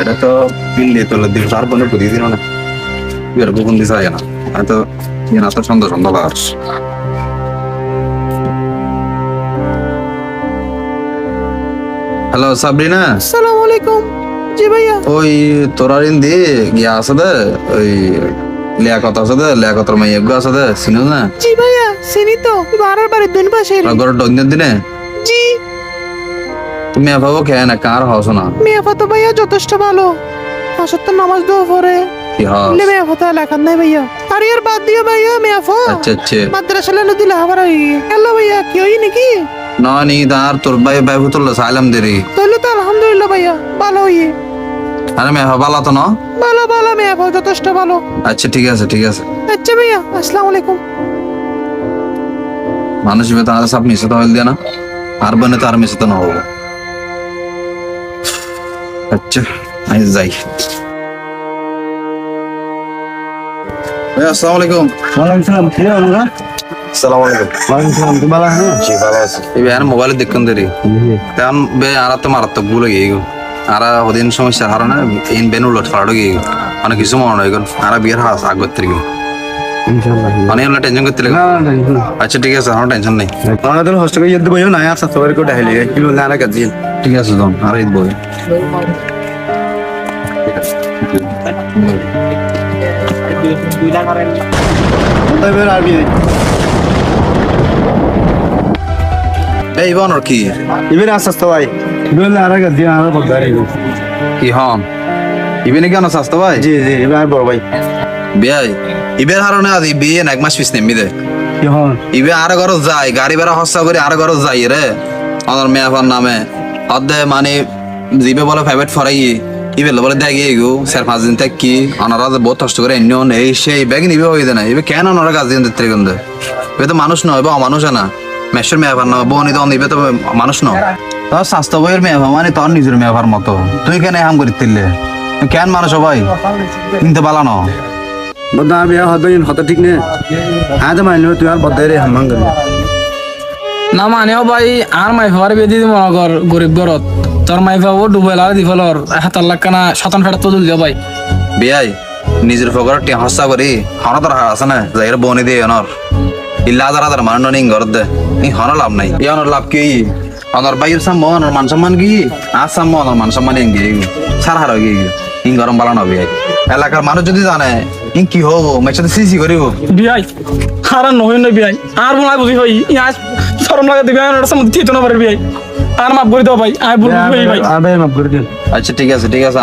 এটা তো পিন্ডি তোলে দিন চার বন্ধু প্রতি দিন না এর গোপন দিশা যায় না হয়তো না তো সন্ধ্যা সন্ধ্যা লাগার হ্যালো সাবরিনা আসসালামু আলাইকুম। জি ভাইয়া। ওই তোরারিন দি গিয়া আছে দে ওই লিয়াকত আছে দে লিয়াকতর মাইয়া গো আছে দে চিনো না জি ভাইয়া চিনি তো বাড়ার বাড়ির দুই পাশে ঘর ডন্দের দিনে জি তুমি ভাবো কে না কার হস না মেয়াফা তো ভাইয়া যথেষ্ট ভালো আসর তো নামাজ দোয়া পরে কি হস মেয়াফা তো এলাকার নাই ভাইয়া আর ইয়ার বাদ দিও ভাইয়া মেয়াফা আচ্ছা আচ্ছা মাদ্রাসা লেলো দিলে আবার হ্যালো ভাইয়া কি হই নাকি না নি তার তোর ভাই ভাই ভুতুল্লা সাইলাম দেরি তাহলে তো আলহামদুলিল্লাহ ভাইয়া ভালো হইয়ে আরে মেয়ে ভালো তো না ভালো ভালো মেয়াফা যথেষ্ট ভালো আচ্ছা ঠিক আছে ঠিক আছে আচ্ছা ভাইয়া আসসালামু আলাইকুম। মানুষ বেতা আর সব মিশে তো হইল দিয়া না আর বনে তো আর মিশে তো না হবে আচ্ছা আমি যাই ভাই আসসালামু আলাইকুম ওয়ালাইকুম সালাম কি আমরা আসসালামু আলাইকুম ওয়ালাইকুম সালাম তুমি ভালো আছো জি ভালো আছি এই বেয়ার মোবাইলে দেখুন দেরি তেমন বে আর তো মারাত্মক ভুল হয়ে গেল আর ওদিন সমস্যা হারানো ইন বেন উলট ফাড়ো গিয়ে গেল অনেক কিছু মনে হয় গেল আর বিয়ের হাস আগত থেকে ইনশাআল্লাহ অনেক টেনশন করতে না না আচ্ছা ঠিক আছে আমার টেনশন নেই আমাদের হোস্টেলে ইয়ে দেবো না আর সবার কোটা হেলে কি বললে না কাজ ঠিক আছে জন আর ঈদ বই তবে আর বিয়ে এই বনর কি ইবেন আসতে ভাই বললে আর কাজ আর বড়াই কি হন ইবেনে কেন স্বাস্থ্য ভাই জি জি এবার বড় ভাই বিয়াই ইবের হারনে আজ বিয়ে এক মাস পিছ নেমি দে কি হন ইবে আর ঘর যায় গাড়ি ভাড়া হস্তা করে আর ঘর যাই রে আমার মেয়াফার নামে অর্ধে মানে জিবে বলে প্রাইভেট ফরাই ইবে বলে দেখি গো 4-5 দিন থেকে কি অনারা বহুত কষ্ট করে এনে এই সেই ব্যাগ নিবে হয়ে না ইবে কেন ওনারা কাজ দিন দিতে গন্ধে ইবে তো মানুষ নয় বা অমানুষ না মেশের মেয়াফার নামে বনি তো ইবে তো মানুষ নয় তোর স্বাস্থ্য বইয়ের মেয়াফা মানে তোর নিজের মেয়াফার মতো তুই কেন হাম করি তিললে কেন মানুষ ভাই কিনতে পালানো বদা বিয়া হতো হতো ঠিক নে হ্যাঁ তো মাইলো তুই আর বদাই রে হাম্মাং করে না মানেও ভাই আর মাই ভাবার বেদি মনে কর গরিব ঘরত তোর মাই ভাবো ডুবেল আর দিফলর হাতার লাগানা শতান ফেটা তো দিল ভাই বিয়াই নিজের ফকর টিয়া হস্তা করি হন তোর হার আছে না যাইর বনি দিয়ে অনর ইল্লা হাজার মানুষ নিং ঘর দে ই হন লাভ নাই ই অনর লাভ কি অনর বাইর সাম অনর মান সম্মান কি আজ সাম অনর মান সম্মান ইঙ্গি সার হার গি ইং গরম বালানো বিয়াই এলাকার মানুষ যদি জানে ইং কি হবো মেসাতে সিসি করিব বিয়াই আর নহই না বিয়াই আর বলাই বুঝি ভাই আজ শরম লাগা দিবে আর সময় দিতে না পারে বিয়াই আর মাফ করে দাও ভাই আই বল ভাই আবে মাফ করে দিন আচ্ছা ঠিক আছে